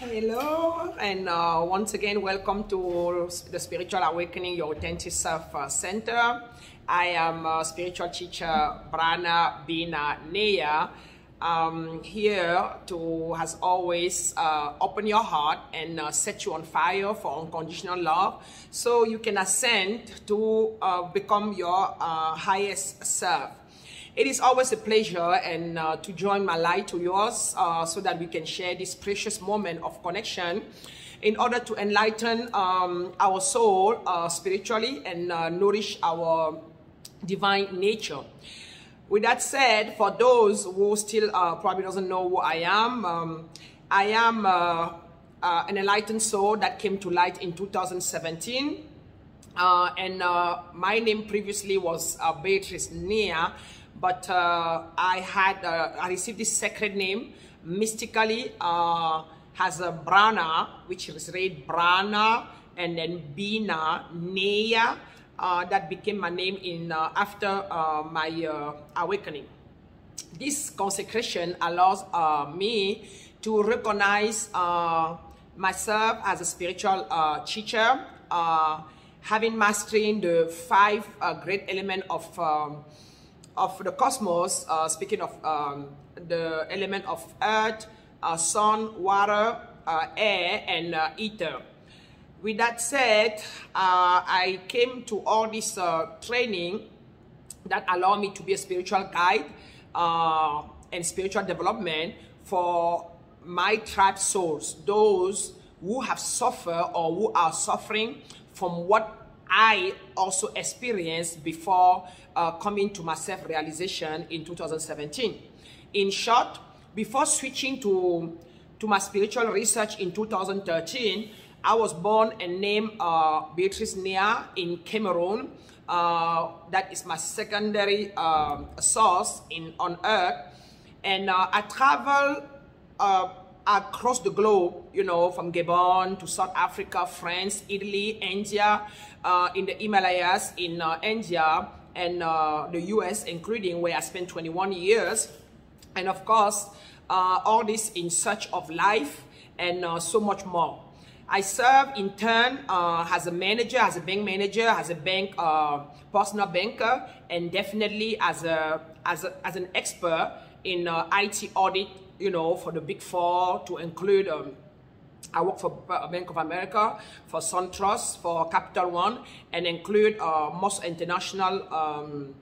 Hello, and once again, welcome to the Spiritual Awakening, Your Authentic Self Center. I am spiritual teacher Brannaa Neya, here to, as always, open your heart and set you on fire for unconditional love, so you can ascend to become your highest self. It is always a pleasure and to join my light to yours so that we can share this precious moment of connection in order to enlighten our soul spiritually and nourish our divine nature. With that said, for those who still probably doesn't know who I am an enlightened soul that came to light in 2017. My name previously was Beatrice Nia, but I received this sacred name mystically as a Brannaa, which is read Brannaa, and then Bina Neya. That became my name in after my awakening. This consecration allows me to recognize myself as a spiritual teacher, having mastering the 5 great elements of the cosmos, speaking of the element of earth, sun, water, air, and ether. With that said, I came to all this training that allow me to be a spiritual guide and spiritual development for my tribe souls, those who have suffered or who are suffering from what I also experienced before coming to my self-realization in 2017. In short, before switching to my spiritual research in 2013, I was born and named Beatrice Nia in Cameroon. That is my secondary source on earth. And I traveled across the globe, you know, from Gabon to South Africa, France, Italy, India, in the Himalayas, in India, and the US, including where I spent 21 years. And of course, all this in search of life and so much more. I serve in turn as a manager, as a bank manager, as a bank personal banker, and definitely as an expert in IT audit, you know, for the Big Four, to include I work for Bank of America, for SunTrust, for Capital One, and include most international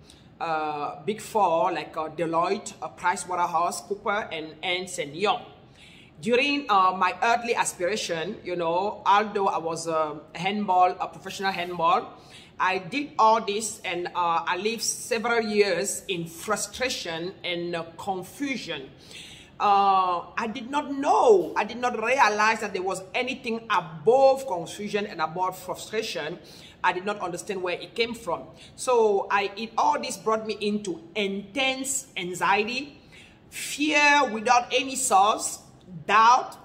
Big Four like Deloitte, PricewaterhouseCoopers, and Ernst & Young. During my earthly aspiration, you know, although I was a professional handball, I did all this, and I lived several years in frustration and confusion. I did not realize that there was anything above confusion and above frustration. I did not understand where it came from. So all this brought me into intense anxiety, fear without any source, doubt,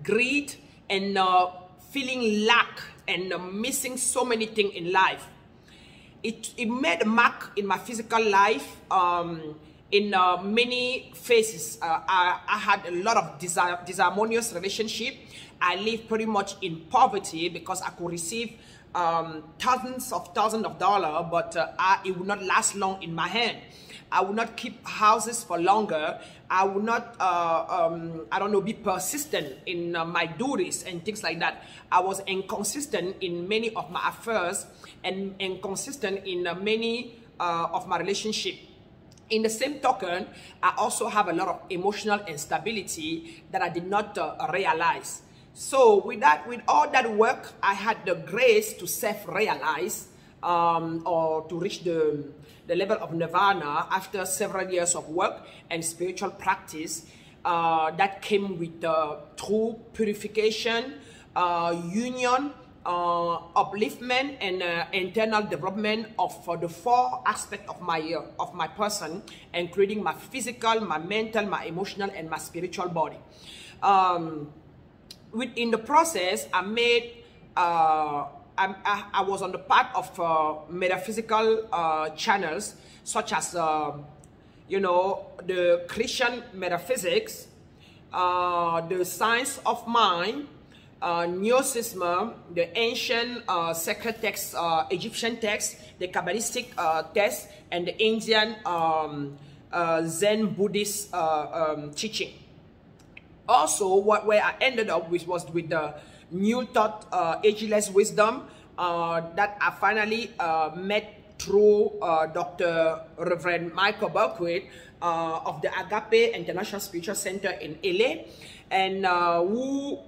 greed, and feeling lack and missing so many things in life. It made a mark in my physical life. In many phases, I had a lot of disharmonious relationship. I lived pretty much in poverty because I could receive thousands of dollars, but it would not last long in my hand. I would not keep houses for longer. I would not, I don't know, be persistent in my duties and things like that. I was inconsistent in many of my affairs and inconsistent in many of my relationships. In the same token, I also have a lot of emotional instability that I did not realize. So with all that work, I had the grace to self-realize or to reach the level of Nivarna after several years of work and spiritual practice that came with true purification, union, upliftment, and internal development of the 4 aspects of my person, including my physical, my mental, my emotional, and my spiritual body. In the process, I was on the path of metaphysical channels, such as you know, the Christian metaphysics, the science of mind, Gnosticism, the ancient sacred texts, Egyptian texts, the Kabbalistic texts, and the Indian Zen Buddhist teaching. Also, where I ended up with was with the New Thought, Ageless Wisdom that I finally met through Dr. Reverend Michael Berkowitz of the Agape International Spiritual Center in LA, and who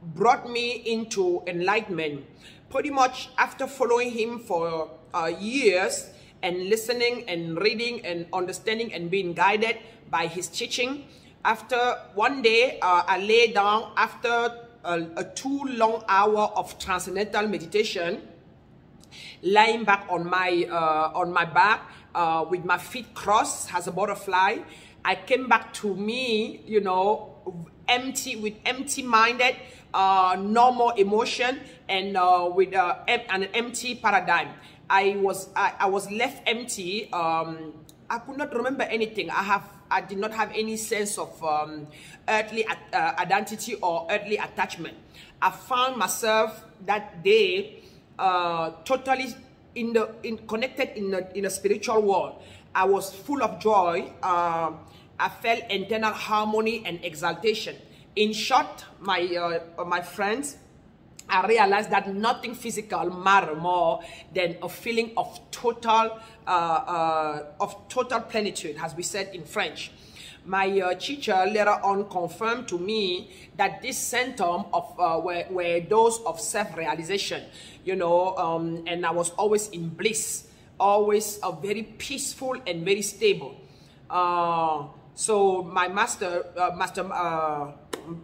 brought me into enlightenment. Pretty much after following him for years and listening and reading and understanding and being guided by his teaching, after one day I lay down after a 2 long hours of transcendental meditation, lying back on my back with my feet crossed as a butterfly. I came back to me, you know, empty-minded, no more emotion, and with an empty paradigm. I was left empty. I could not remember anything. I did not have any sense of earthly identity or earthly attachment. I found myself that day totally connected in the spiritual world. I was full of joy. I felt internal harmony and exaltation. In short, my friends, I realized that nothing physical mattered more than a feeling of total plenitude, as we said in French. My teacher later on confirmed to me that this symptom of were those of self-realization, you know, and I was always in bliss, always very peaceful and very stable. So my master,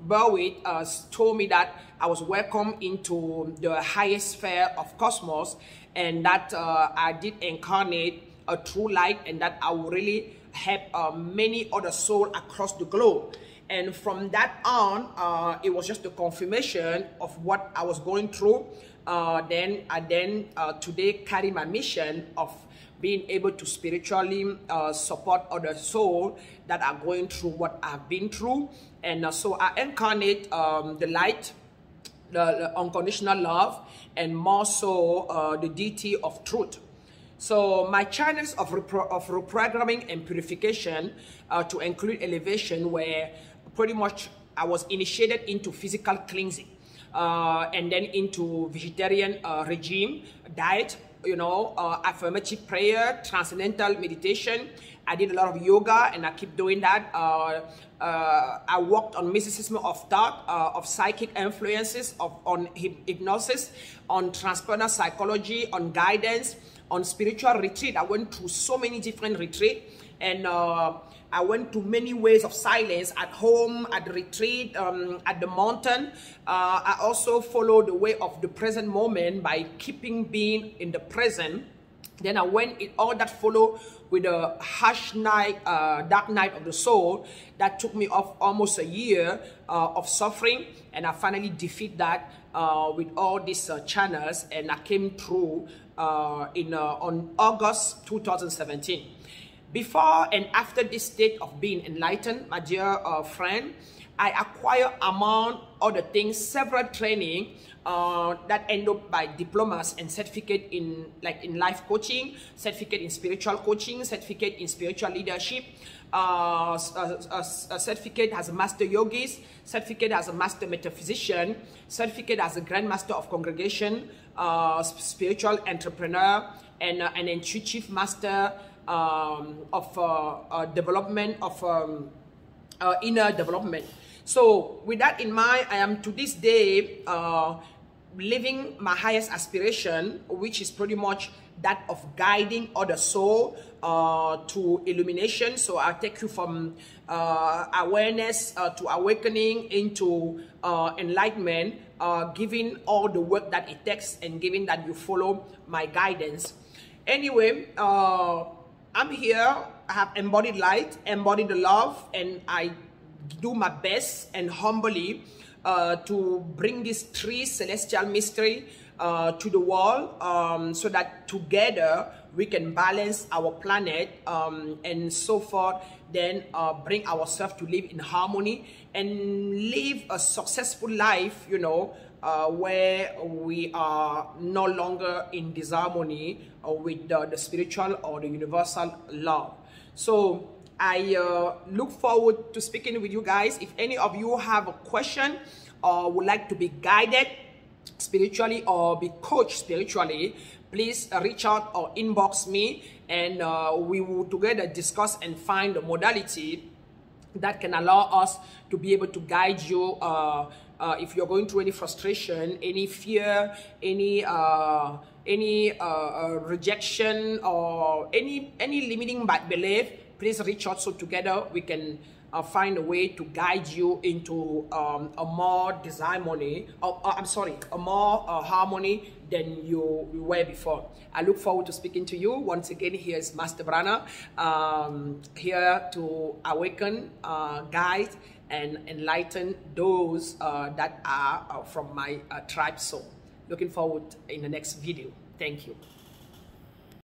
Berwick, told me that I was welcome into the highest sphere of cosmos, and that I did incarnate a true light, and that I would really help many other souls across the globe. And from that on, it was just a confirmation of what I was going through. Then today carry my mission of being able to spiritually support other souls that are going through what I've been through. And so I incarnate the light, the unconditional love, and more so the deity of truth. So my channels of reprogramming and purification to include elevation, where pretty much I was initiated into physical cleansing and then into vegetarian regime, diet, you know, affirmative prayer, transcendental meditation. I did a lot of yoga, and I keep doing that. I worked on mysticism of thought, of psychic influences, on hypnosis, on transpersonal psychology, on guidance, on spiritual retreat. I went through so many different retreats, and I went to many ways of silence at home, at the retreat, at the mountain. I also followed the way of the present moment by keeping being in the present. Then I went in all that followed with a harsh night, dark night of the soul that took me off almost a year of suffering, and I finally defeat that with all these channels, and I came through on August 2017. Before and after this state of being enlightened, my dear friend, I acquired, among other things, several training that end up by diplomas and certificate in life coaching, certificate in spiritual coaching, certificate in spiritual leadership, a certificate as a master yogis, certificate as a master metaphysician, certificate as a grandmaster of congregation, spiritual entrepreneur, and an intuitive master of development, of inner development. So with that in mind, I am to this day living my highest aspiration, which is pretty much that of guiding other soul to illumination. So I'll take you from awareness to awakening into enlightenment, giving all the work that it takes, and giving that you follow my guidance. Anyway, I'm here. I have embodied light, embodied the love, and I do my best and humbly to bring these three celestial mystery to the world, so that together we can balance our planet and so forth, then bring ourselves to live in harmony and live a successful life, you know, where we are no longer in disharmony with the spiritual or the universal love. So I look forward to speaking with you guys. If any of you have a question or would like to be guided spiritually or be coached spiritually, please reach out or inbox me, and we will together discuss and find a modality that can allow us to be able to guide you if you're going through any frustration, any fear, any rejection, or any limiting belief. Please reach out so together we can find a way to guide you into a more disharmony, a more harmony than you were before. I look forward to speaking to you. Once again, here is Master Brannaa, here to awaken, guide, and enlighten those that are from my tribe soul. Looking forward in the next video. Thank you.